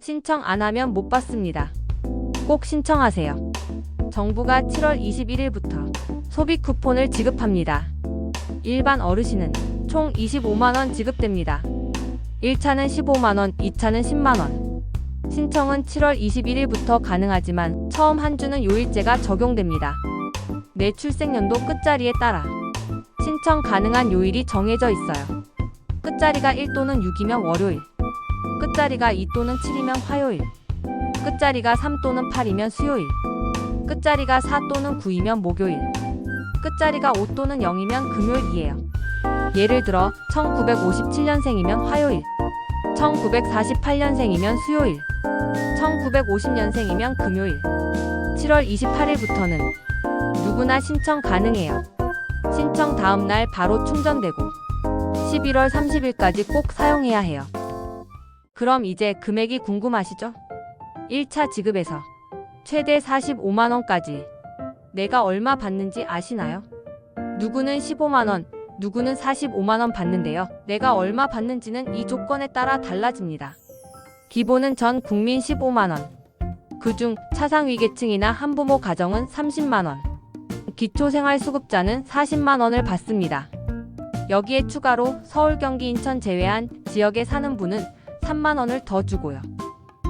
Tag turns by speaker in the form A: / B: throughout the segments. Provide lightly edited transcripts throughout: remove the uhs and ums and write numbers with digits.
A: 신청 안 하면 못 받습니다. 꼭 신청하세요. 정부가 7월 21일부터 소비 쿠폰을 지급합니다. 일반 어르신은 총 25만원 지급됩니다. 1차는 15만원, 2차는 10만원. 신청은 7월 21일부터 가능하지만 처음 한 주는 요일제가 적용됩니다. 내 출생연도 끝자리에 따라 신청 가능한 요일이 정해져 있어요. 끝자리가 1 또는 6이면 월요일, 끝자리가 2 또는 7이면 화요일, 끝자리가 3 또는 8이면 수요일, 끝자리가 4 또는 9이면 목요일, 끝자리가 5 또는 0이면 금요일이에요. 예를 들어 1957년생이면 화요일, 1948년생이면 수요일, 1950년생이면 금요일. 7월 28일부터는 누구나 신청 가능해요. 신청 다음 날 바로 충전되고 11월 30일까지 꼭 사용해야 해요. 그럼 이제 금액이 궁금하시죠? 1차 지급에서 최대 45만원까지 내가 얼마 받는지 아시나요? 누구는 15만원, 누구는 45만원 받는데요. 내가 얼마 받는지는 이 조건에 따라 달라집니다. 기본은 전 국민 15만원, 그중 차상위계층이나 한부모 가정은 30만원, 기초생활수급자는 40만원을 받습니다. 여기에 추가로 서울, 경기, 인천 제외한 지역에 사는 분은 3만원을 더 주고요.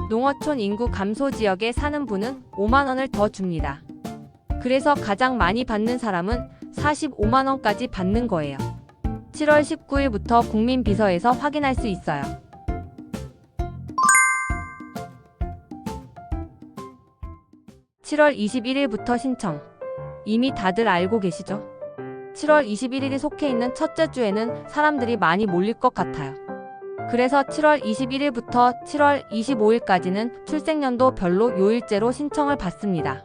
A: 농어촌 인구 감소 지역에 사는 분은 5만원을 더 줍니다. 그래서 가장 많이 받는 사람은 45만원까지 받는 거예요. 7월 19일부터 국민비서에서 확인할 수 있어요. (7월 21일부터) 신청. 이미 다들 알고 계시죠? 7월 21일이 속해 있는 첫째 주에는 사람들이 많이 몰릴 것 같아요. 그래서 7월 21일부터 7월 25일까지는 출생연도 별로 요일제로 신청을 받습니다.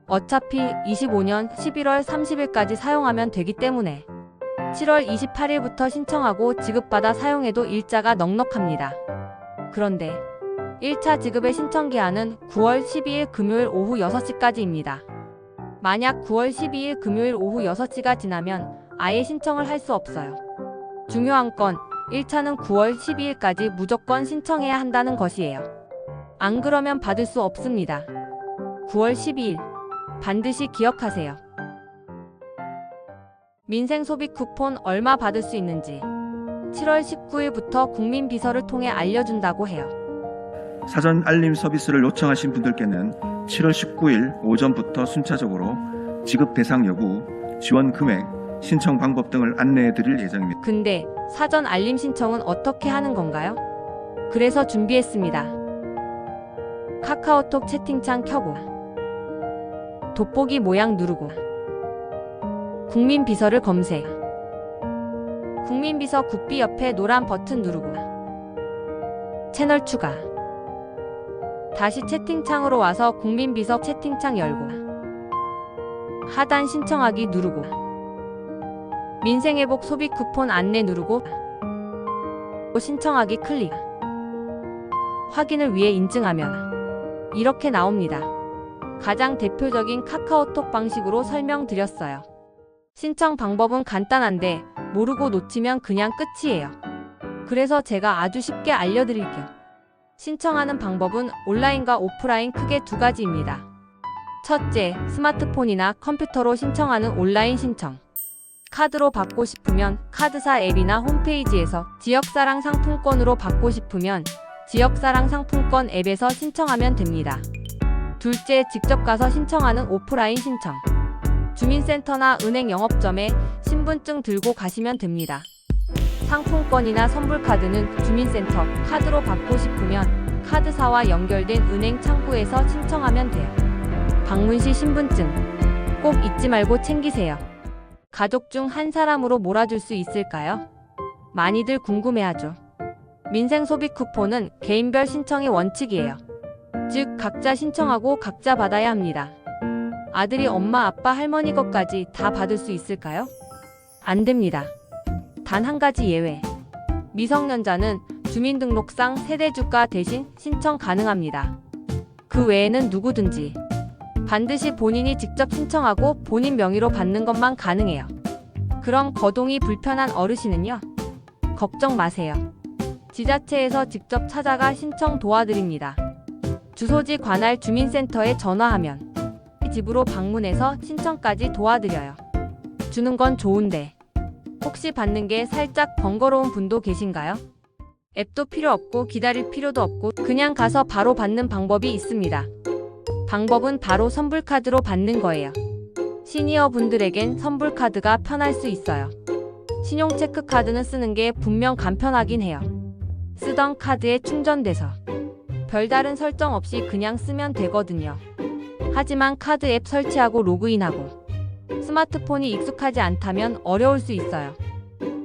A: 어차피 25년 11월 30일까지 사용하면 되기 때문에 7월 28일부터 신청하고 지급받아 사용해도 일자가 넉넉합니다. 그런데 1차 지급의 신청 기한은 9월 12일 금요일 오후 6시까지입니다. 만약 9월 12일 금요일 오후 6시가 지나면 아예 신청을 할 수 없어요. 중요한 건 1차는 9월 12일까지 무조건 신청해야 한다는 것이에요. 안 그러면 받을 수 없습니다. 9월 12일 반드시 기억하세요. 민생소비 쿠폰 얼마 받을 수 있는지 7월 19일부터 국민비서를 통해 알려준다고 해요.
B: 사전 알림 서비스를 요청하신 분들께는 7월 19일 오전부터 순차적으로 지급 대상 여부, 지원 금액, 신청 방법 등을 안내해 드릴 예정입니다.
A: 근데 사전 알림 신청은 어떻게 하는 건가요? 그래서 준비했습니다. 카카오톡 채팅창 켜고 돋보기 모양 누르고 국민비서를 검색, 국민비서 국비 옆에 노란 버튼 누르고 채널 추가, 다시 채팅창으로 와서 국민비서 채팅창 열고 하단 신청하기 누르고 민생회복 소비 쿠폰 안내 누르고 신청하기 클릭, 확인을 위해 인증하면 이렇게 나옵니다. 가장 대표적인 카카오톡 방식으로 설명드렸어요. 신청 방법은 간단한데 모르고 놓치면 그냥 끝이에요. 그래서 제가 아주 쉽게 알려드릴게요. 신청하는 방법은 온라인과 오프라인 크게 두 가지입니다. 첫째, 스마트폰이나 컴퓨터로 신청하는 온라인 신청. 카드로 받고 싶으면 카드사 앱이나 홈페이지에서 지역사랑 상품권으로 받고 싶으면 지역사랑 상품권 앱에서 신청하면 됩니다. 둘째, 직접 가서 신청하는 오프라인 신청. 주민센터나 은행 영업점에 신분증 들고 가시면 됩니다. 상품권이나 선불카드는 주민센터, 카드로 받고 싶으면 카드사와 연결된 은행 창구에서 신청하면 돼요. 방문 시 신분증 꼭 잊지 말고 챙기세요. 가족 중 한 사람으로 몰아줄 수 있을까요? 많이들 궁금해하죠. 민생소비 쿠폰은 개인별 신청이 원칙이에요. 즉 각자 신청하고 각자 받아야 합니다. 아들이 엄마, 아빠, 할머니 것까지 다 받을 수 있을까요? 안 됩니다. 단 한 가지 예외. 미성년자는 주민등록상 세대주가 대신 신청 가능합니다. 그 외에는 누구든지 반드시 본인이 직접 신청하고 본인 명의로 받는 것만 가능해요. 그럼 거동이 불편한 어르신은요? 걱정 마세요. 지자체에서 직접 찾아가 신청 도와드립니다. 주소지 관할 주민센터에 전화하면 집으로 방문해서 신청까지 도와드려요. 주는 건 좋은데 혹시 받는 게 살짝 번거로운 분도 계신가요? 앱도 필요 없고 기다릴 필요도 없고 그냥 가서 바로 받는 방법이 있습니다. 방법은 바로 선불카드로 받는 거예요. 시니어 분들에겐 선불카드가 편할 수 있어요. 신용체크카드는 쓰는 게 분명 간편하긴 해요. 쓰던 카드에 충전돼서 별다른 설정 없이 그냥 쓰면 되거든요. 하지만 카드 앱 설치하고 로그인하고 스마트폰이 익숙하지 않다면 어려울 수 있어요.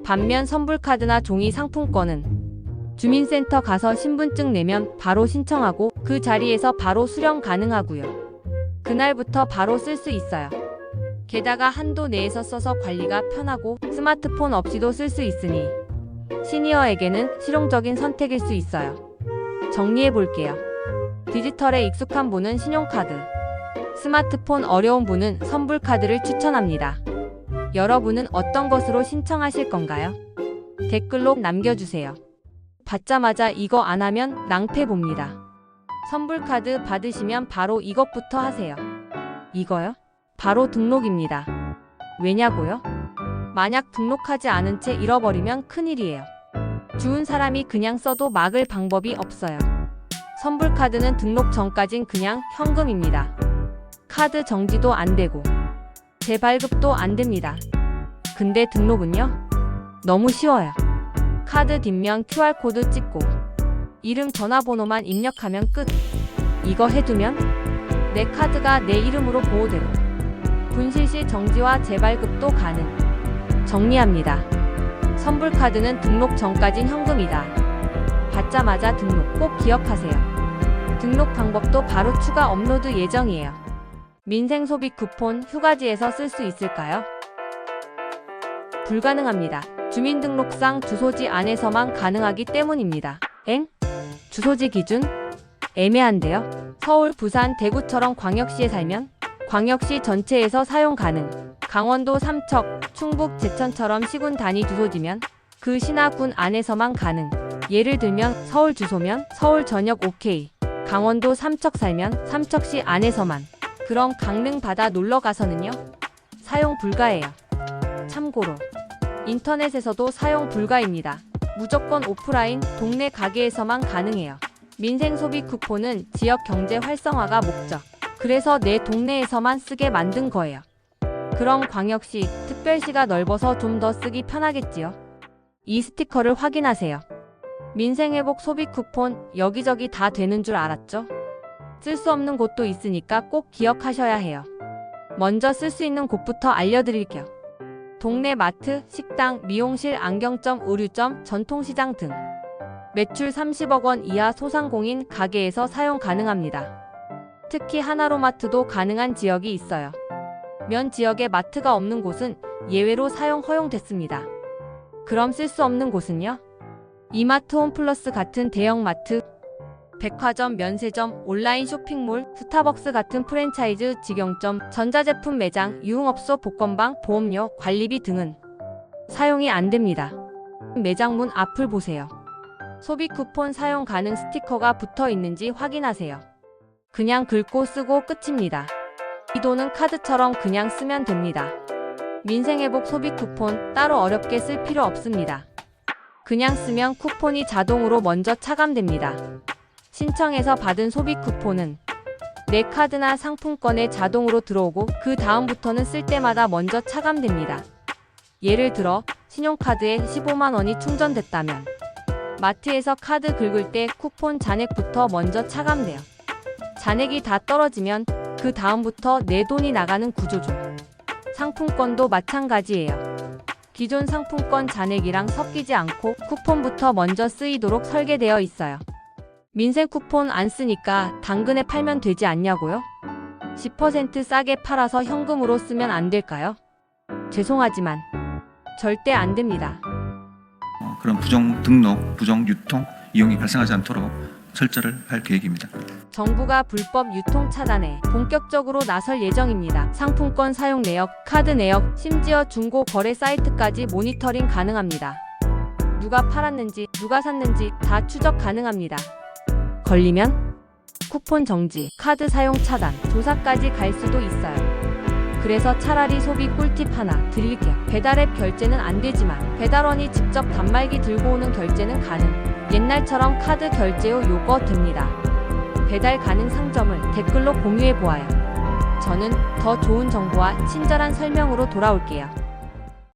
A: 반면 선불카드나 종이 상품권은 주민센터 가서 신분증 내면 바로 신청하고 그 자리에서 바로 수령 가능하고요. 그날부터 바로 쓸 수 있어요. 게다가 한도 내에서 써서 관리가 편하고 스마트폰 없이도 쓸 수 있으니 시니어에게는 실용적인 선택일 수 있어요. 정리해 볼게요. 디지털에 익숙한 분은 신용카드, 스마트폰 어려운 분은 선불카드를 추천합니다. 여러분은 어떤 것으로 신청하실 건가요? 댓글로 남겨주세요. 받자마자 이거 안 하면 낭패 봅니다. 선불카드 받으시면 바로 이것부터 하세요. 이거요? 바로 등록입니다. 왜냐고요? 만약 등록하지 않은 채 잃어버리면 큰일이에요. 주운 사람이 그냥 써도 막을 방법이 없어요. 선불카드는 등록 전까진 그냥 현금입니다. 카드 정지도 안 되고 재발급도 안 됩니다. 근데 등록은요? 너무 쉬워요. 카드 뒷면 QR코드 찍고 이름 전화번호만 입력하면 끝. 이거 해두면 내 카드가 내 이름으로 보호되고 분실 시 정지와 재발급도 가능. 정리합니다. 선불카드는 등록 전까진 현금이다. 받자마자 등록 꼭 기억하세요. 등록 방법도 바로 추가 업로드 예정이에요. 민생소비 쿠폰 휴가지에서 쓸 수 있을까요? 불가능합니다. 주민등록상 주소지 안에서만 가능하기 때문입니다. 엥? 주소지 기준? 애매한데요? 서울, 부산, 대구처럼 광역시에 살면 광역시 전체에서 사용 가능. 강원도 삼척, 충북, 제천처럼 시군 단위 주소지면 그 시나 군 안에서만 가능. 예를 들면 서울 주소면 서울 전역 OK. 강원도 삼척 살면 삼척시 안에서만. 그럼 강릉 바다 놀러 가서는요? 사용 불가예요. 참고로 인터넷에서도 사용 불가입니다. 무조건 오프라인, 동네 가게에서만 가능해요. 민생소비 쿠폰은 지역 경제 활성화가 목적. 그래서 내 동네에서만 쓰게 만든 거예요. 그럼 광역시, 특별시가 넓어서 좀 더 쓰기 편하겠지요. 이 스티커를 확인하세요. 민생회복 소비 쿠폰 여기저기 다 되는 줄 알았죠? 쓸 수 없는 곳도 있으니까 꼭 기억하셔야 해요. 먼저 쓸 수 있는 곳부터 알려드릴게요. 동네 마트, 식당, 미용실, 안경점, 의류점, 전통시장 등 매출 30억 원 이하 소상공인 가게에서 사용 가능합니다. 특히 하나로마트도 가능한 지역이 있어요. 면 지역에 마트가 없는 곳은 예외로 사용 허용됐습니다. 그럼 쓸 수 없는 곳은요? 이마트 홈플러스 같은 대형마트, 백화점, 면세점, 온라인 쇼핑몰, 스타벅스 같은 프랜차이즈 직영점, 전자제품 매장, 유흥업소, 복권방, 보험료, 관리비 등은 사용이 안 됩니다. 매장 문 앞을 보세요. 소비 쿠폰 사용 가능 스티커가 붙어 있는지 확인하세요. 그냥 긁고 쓰고 끝입니다. 이 돈은 카드처럼 그냥 쓰면 됩니다. 민생회복 소비 쿠폰 따로 어렵게 쓸 필요 없습니다. 그냥 쓰면 쿠폰이 자동으로 먼저 차감됩니다. 신청해서 받은 소비 쿠폰은 내 카드나 상품권에 자동으로 들어오고 그 다음부터는 쓸 때마다 먼저 차감됩니다. 예를 들어 신용카드에 15만 원이 충전됐다면 마트에서 카드 긁을 때 쿠폰 잔액부터 먼저 차감돼요. 잔액이 다 떨어지면 그 다음부터 내 돈이 나가는 구조죠. 상품권도 마찬가지예요. 기존 상품권 잔액이랑 섞이지 않고 쿠폰부터 먼저 쓰이도록 설계되어 있어요. 민생 쿠폰 안 쓰니까 당근에 팔면 되지 않냐고요? 10% 싸게 팔아서 현금으로 쓰면 안 될까요? 죄송하지만 절대 안 됩니다.
B: 그런 부정 등록, 부정 유통, 이용이 발생하지 않도록 철저를 할 계획입니다.
A: 정부가 불법 유통 차단에 본격적으로 나설 예정입니다. 상품권 사용 내역, 카드 내역, 심지어 중고 거래 사이트까지 모니터링 가능합니다. 누가 팔았는지, 누가 샀는지 다 추적 가능합니다. 걸리면 쿠폰 정지, 카드 사용 차단, 조사까지 갈 수도 있어요. 그래서 차라리 소비 꿀팁 하나 드릴게요. 배달앱 결제는 안 되지만 배달원이 직접 단말기 들고 오는 결제는 가능. 옛날처럼 카드 결제 후 요거 됩니다. 배달 가능 상점을 댓글로 공유해 보아요. 저는 더 좋은 정보와 친절한 설명으로 돌아올게요.